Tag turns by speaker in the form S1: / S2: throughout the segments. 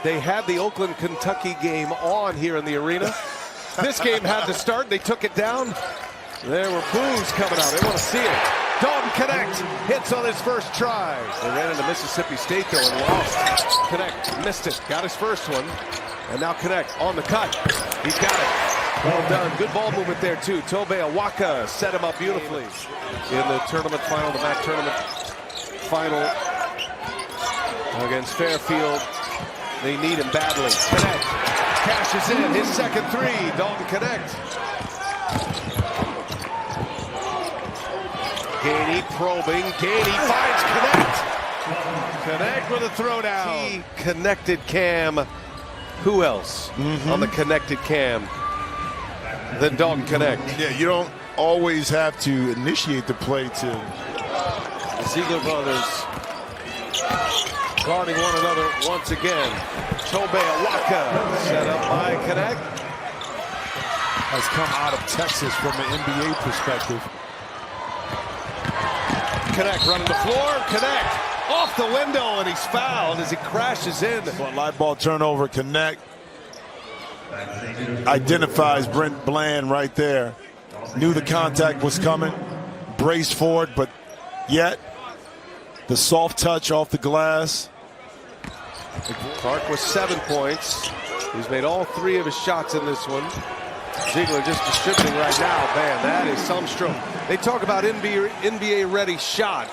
S1: They had the Oakland-Kentucky game on here in the arena. This game had to start. They took it down. There were boos coming out. They want to see it. Dalton Knecht hits on his first try. They ran into Mississippi State, though, and lost. Knecht missed it. Got his first one. And now Knecht on the cut. He's got it. Well done. Good ball movement there, too. Tobe Awaka set him up beautifully in the tournament final, the MAC tournament final against Fairfield. They need him badly. Knecht cashes in his second three. Dalton Knecht. Gainey probing. Gainey finds Knecht. Knecht with a throwdown. He connected Cam. Who else on the connected Cam than Dalton Knecht?
S2: Yeah, you don't always have to initiate the play to.
S1: The Ziegler brothers guarding one another once again. Tobe Awaka set up by Knecht.
S2: Has come out of Texas from an NBA perspective.
S1: Knecht running the floor. Knecht off the window, and he's fouled as he crashes in.
S2: Live ball turnover. Knecht identifies Brent Bland right there. Knew the contact was coming. Braced for it, but yet the soft touch off the glass.
S1: Clark with 7 points. He's made all 3 of his shots in this one. Ziegler just distributing right now. Man, that is some stroke. They talk about NBA ready shot.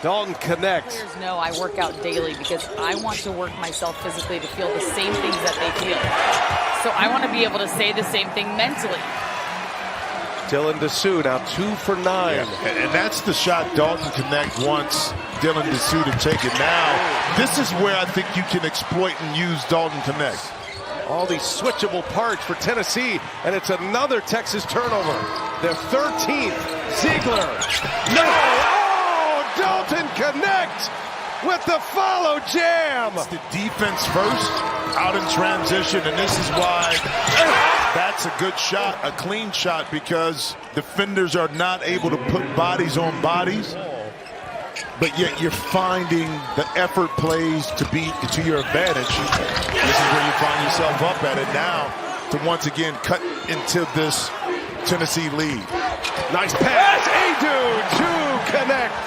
S1: Dalton Knecht.
S3: Players know I work out daily because I want to work myself physically to feel the same things that they feel. So I want to be able to say the same thing mentally.
S1: Dylan Dessou now 2 for 9.
S2: Yeah, and that's the shot Dalton Knecht wants Dylan Dessou to take it. Now, this is where I think you can exploit and use Dalton Knecht.
S1: All these switchable parts for Tennessee, and it's another Texas turnover. Their 13th. Ziegler. No! Oh, Dalton Knecht with the follow jam.
S2: It's the defense first, out in transition, and this is why that's a good shot, a clean shot, because defenders are not able to put bodies on bodies. But yet you're finding the effort plays to be to your advantage. This is where you find yourself up at it now to once again cut into this Tennessee lead.
S1: Nice pass. Adu to Knecht.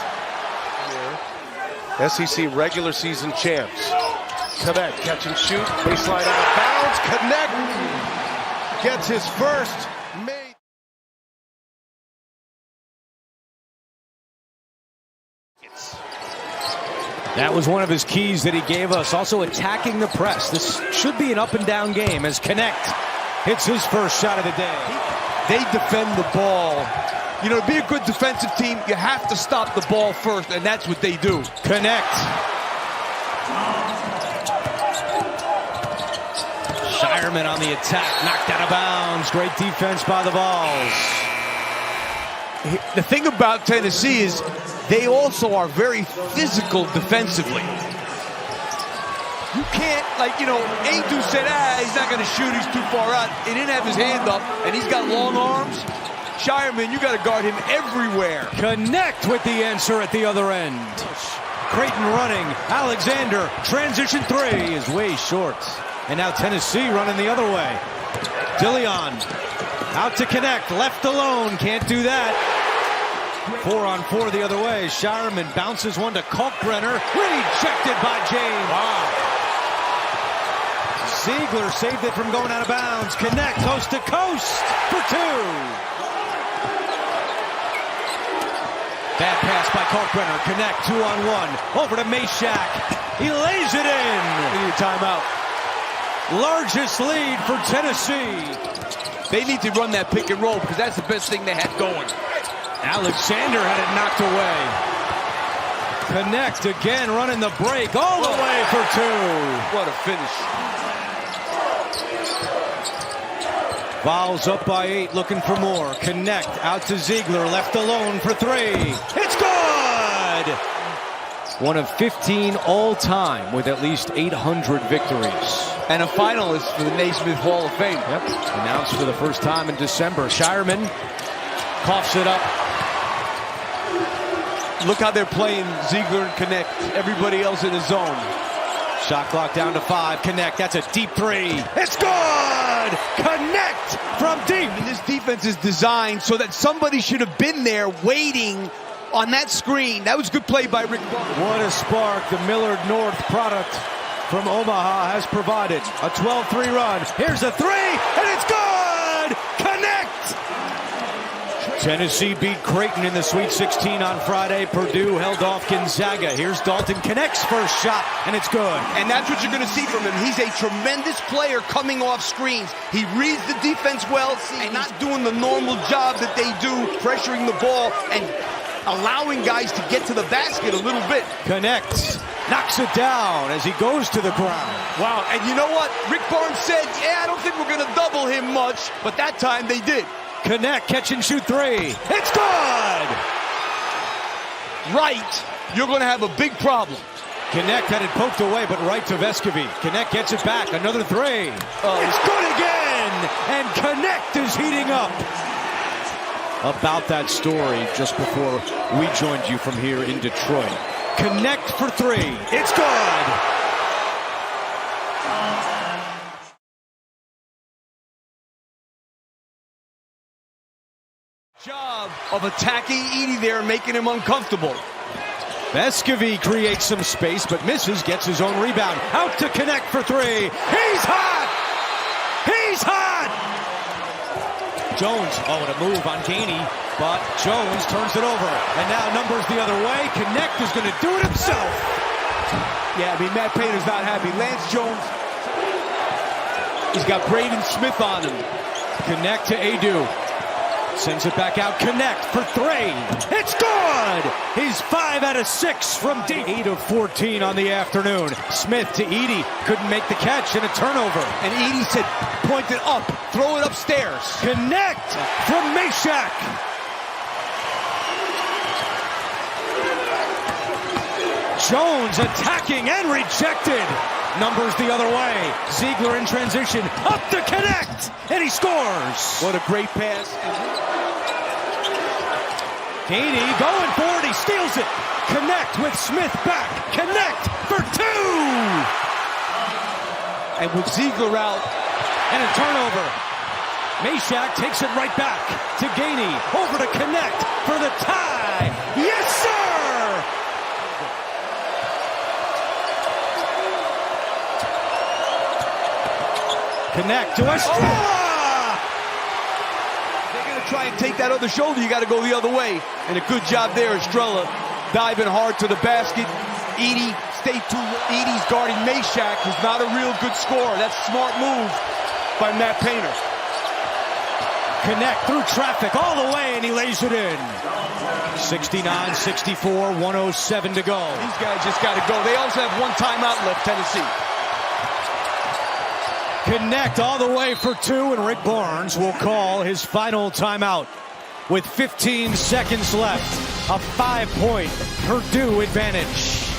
S1: SEC regular season champs. Knecht catch and shoot. Baseline out of bounds. Knecht gets his first.
S4: That was one of his keys that he gave us. Also attacking the press. This should be an up and down game as Knecht hits his first shot of the day.
S5: They defend the ball. You know, to be a good defensive team, you have to stop the ball first, and that's what they do.
S4: Knecht. Shireman on the attack, knocked out of bounds. Great defense by the Vols.
S5: The thing about Tennessee is they also are very physical defensively. You can't, like, you know, Adu said, he's not going to shoot, he's too far out. He didn't have his hand up, and he's got long arms. Shireman, you got to guard him everywhere.
S4: Knecht with the answer at the other end. Creighton running. Alexander, transition 3 is way short. And now Tennessee running the other way. Dillion out to Knecht, left alone, can't do that. 4-on-4 the other way. Shireman bounces one to Kalkbrenner, rejected by James. Wow. Ziegler saved it from going out of bounds. Knecht coast to coast for 2. Bad pass by Kalkbrenner. Knecht 2-on-1 over to Meshack. He lays it in.
S5: They need a timeout.
S4: Largest lead for Tennessee.
S5: They need to run that pick and roll because that's the best thing they had going.
S4: Alexander had it knocked away. Knecht again running the break all the way for 2.
S5: What a finish.
S4: Vols up by 8, looking for more. Knecht out to Ziegler, left alone for 3. It's good! One of 15 all-time with at least 800 victories.
S5: And a finalist for the Naismith Hall of Fame.
S4: Yep, announced for the first time in December. Shireman coughs it up.
S5: Look how they're playing Ziegler and Knecht. Everybody else in the zone.
S4: Shot clock down to 5. Knecht, that's a deep three. It's good! Knecht from deep.
S5: And this defense is designed so that somebody should have been there waiting on that screen. That was good play by Rick Barnes.
S4: What a spark the Millard North product from Omaha has provided. A 12-3 run. Here's a three, and it's good! Knecht! Tennessee beat Creighton in the Sweet 16 on Friday. Purdue held off Gonzaga. Here's Dalton Knecht's first shot, and it's good.
S5: And that's what you're going to see from him. He's a tremendous player coming off screens. He reads the defense well and not doing the normal job that they do, pressuring the ball and allowing guys to get to the basket a little bit.
S4: Knecht knocks it down as he goes to the ground.
S5: Wow, and you know what? Rick Barnes said, yeah, I don't think we're going to double him much, but that time they did.
S4: Knecht, catch and shoot three. It's good!
S5: Right, you're going to have a big problem.
S4: Knecht had it poked away, but right to Vescovi. Knecht gets it back, another three. It's good again! And Knecht is heating up. About that story just before we joined you from here in Detroit. Knecht for three. It's good!
S5: Job of attacking Edey there and making him uncomfortable.
S4: Vescovi creates some space, but misses, gets his own rebound. Out to Knecht for three. He's hot! He's hot! Jones, and a move on Gainey, but Jones turns it over. And now numbers the other way. Knecht is going to do it himself.
S5: Yeah, I mean, Matt Painter's not happy. Lance Jones, he's got Braden Smith on him.
S4: Knecht to Adu. Sends it back out. Knecht for three. It's good! He's 5 out of 6 from deep. 8 of 14 on the afternoon. Smith to Edey. Couldn't make the catch and a turnover.
S5: And Edey said, point it up. Throw it upstairs.
S4: Knecht from Meshack. Jones attacking and rejected. Numbers the other way. Ziegler in transition. Up to Knecht. And he scores.
S5: What a great pass.
S4: Gainey going for it. He steals it. Knecht with Smith back. Knecht for two.
S5: And with Ziegler out.
S4: And a turnover. Meshack takes it right back to Gainey. Over to Knecht for the tie. Yes, sir! Knecht to Estrella!
S5: They're going to try and take that other shoulder. You got to go the other way. And a good job there, Estrella. Diving hard to the basket. Edey stayed too low. Edey's guarding Meshack, who's not a real good scorer. That's a smart move by Matt Painter.
S4: Knecht through traffic all the way, and he lays it in. 69-64, 107 to go.
S5: These guys just got to go. They also have one timeout left, Tennessee.
S4: Knecht all the way for two, and Rick Barnes will call his final timeout with 15 seconds left. A 5-point Purdue advantage.